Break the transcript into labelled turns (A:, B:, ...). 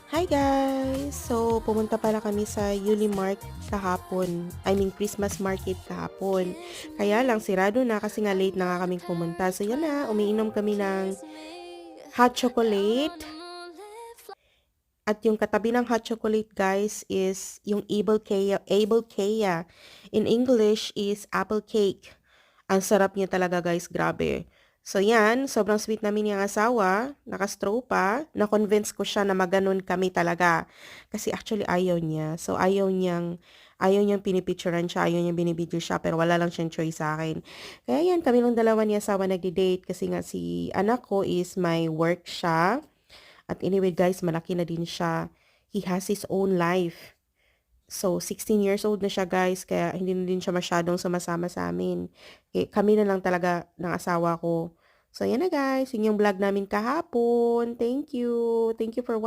A: Hi guys! So, pumunta pala kami sa Unimark kahapon. I mean, Christmas market kahapon. Kaya lang, sirado na kasi nga late na nga kaming pumunta. So, yan na, umiinom kami ng hot chocolate. At yung katabi ng hot chocolate, guys, is yung Able Kea. Able Kea. In English is apple cake. Ang sarap niya talaga, guys. Grabe. So, yan. Sobrang sweet namin yung asawa. Naka-straw pa. Na-convince ko siya na maganon kami talaga. Kasi actually, ayaw niya. So, ayaw niyang pinipicturean siya. Ayaw niyang binibidyo siya. Pero wala lang siyang choice sa akin. Kaya yan, kami lang dalawa ni asawa nagdi-date. Kasi nga si anak ko is may work siya. At anyway guys, malaki na din siya. He has his own life. So, 16 years old na siya guys, kaya hindi na din siya masyadong sumasama sa amin. Eh, kami na lang talaga ng asawa ko. So, yan na guys, yun yung vlog namin kahapon. Thank you. Thank you for watching.